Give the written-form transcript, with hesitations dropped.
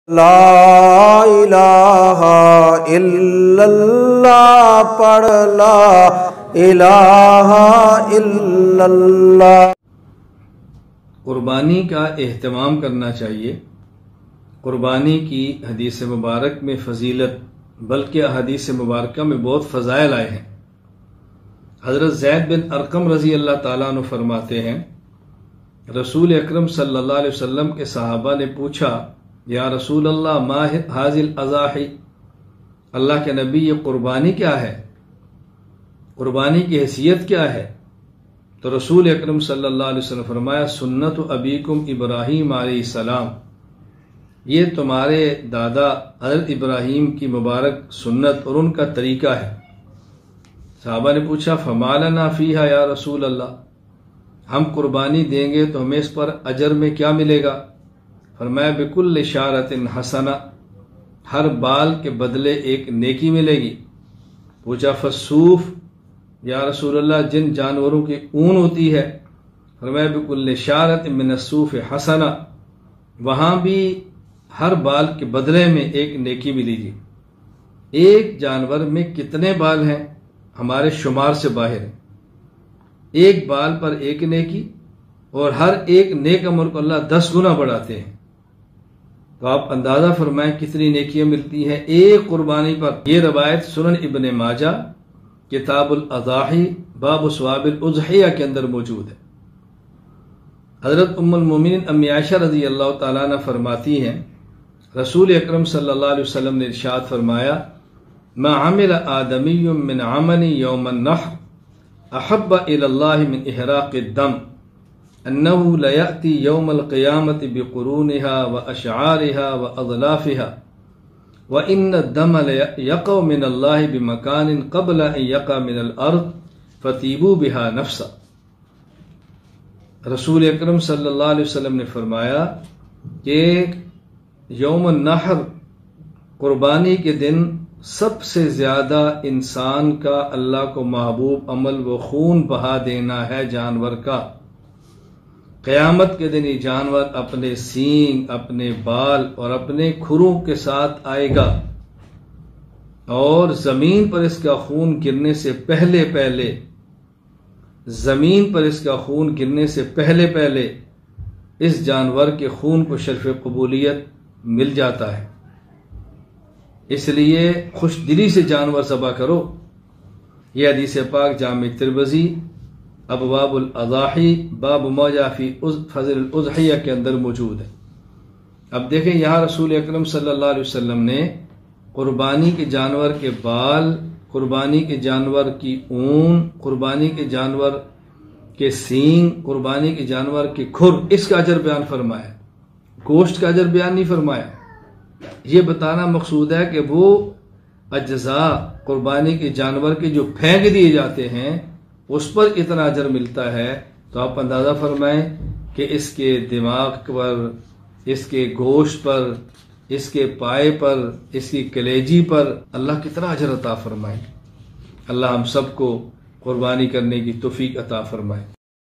لا الہ الا اللہ پڑھ لا الہ الا اللہ۔ قربانی کا اہتمام کرنا چاہیے۔ قربانی کی حدیث مبارک میں فضیلت بلکہ احادیث مبارکہ میں بہت فضائل آئے ہیں۔ حضرت زید بن ارقم رضی اللہ تعالیٰ عنہ فرماتے ہیں، رسول اکرم صلی اللہ علیہ وسلم کے صحابہ نے پوچھا، یا رسول اللہ ما ھذی الاضاحی، اللہ کے نبی یہ قربانی کیا ہے؟ قربانی کی حیثیت کیا ہے؟ تو رسول اکرم صلی اللہ علیہ وسلم فرمایا، سنت ابیکم ابراہیم علیہ السلام، یہ تمہارے دادا حضرت ابراہیم کی مبارک سنت اور ان کا طریقہ ہے۔ صحابہ نے پوچھا، فما لنا فیہا یا رسول اللہ، ہم قربانی دیں گے تو ہمیں اس پر اجر میں کیا ملے گا؟ فرمایا، بکل شعرۃ حسنہ، ہر بال کے بدلے ایک نیکی ملے گی۔ پوچھا، فالصوف، یا رسول اللہ جن جانوروں کی اون ہوتی ہے؟ فرمایا، بکل شعرۃ من الصوف حسنہ، وہاں بھی ہر بال کے بدلے میں ایک نیکی ملے گی۔ ایک جانور میں کتنے بال ہیں ہمارے شمار سے باہر ہیں، ایک بال پر ایک نیکی، اور ہر ایک نیک عمل کو اللہ 10 گنا بڑھاتے ہیں۔ تو آپ اندازہ فرمائیں کتنی نیکیاں ملتی ہیں ایک قربانی پر۔ یہ روایت سنن ابن ماجہ کتاب الاضاحی باب ثواب الاضحیہ کے اندر موجود ہے۔ حضرت ام المومنین امی عائشہ رضی اللہ تعالیٰ عنہ فرماتی ہیں، رسول اکرم صلی اللہ علیہ وسلم نے ارشاد فرمایا، ما عمل آدمی من عمل یوم النحر احب الی اللہ من احراق الدم انه لیأتی یوم القیامت بقرونها واشعارها واضلافها وان الدم یقع من اللہ بمکان قبل ان یقع من الارض فطیبوا بها نفسا۔ رسول اکرم صلی اللہ علیہ وسلم نے فرمایا کہ یوم النحر قربانی کے دن سب سے زیادہ انسان کا اللہ کو محبوب عمل وہ خون بہا دینا ہے جانور کا۔ قیامت کے دن یہ جانور اپنے سینگ، اپنے بال اور اپنے کھروں کے ساتھ آئے گا، اور زمین پر اس کا خون گرنے سے پہلے زمین پر اس کا خون گرنے سے پہلے اس جانور کے خون کو شرف قبولیت مل جاتا ہے۔ اس لیے خوش دلی سے جانور ذبح کرو۔ یہ حدیث پاک جامع ترمذی ابواب الاضاحی باب ما جاء فی فضل الاضحیہ کے اندر موجود ہے۔ اب دیکھیں یہاں رسول اکرم صلی اللہ علیہ وسلم نے قربانی کے جانور کے بال، قربانی کے جانور کی اون، قربانی کے جانور کے سینگ، قربانی کے جانور کے کھر، اس کا اجر بیان فرمایا، گوشت کا اجر بیان نہیں فرمایا۔ یہ بتانا مقصود ہے کہ وہ اجزاء قربانی کے جانور کے جو پھینک دیے جاتے ہیں اس پر اتنا اجر ملتا ہے، تو آپ اندازہ فرمائیں کہ اس کے دماغ پر، اس کے گوشت پر، اس کے پائے پر، اس کی کلیجی پر اللہ کتنا اجر عطا فرمائے۔ اللہ ہم سب کو قربانی کرنے کی توفیق عطا فرمائے۔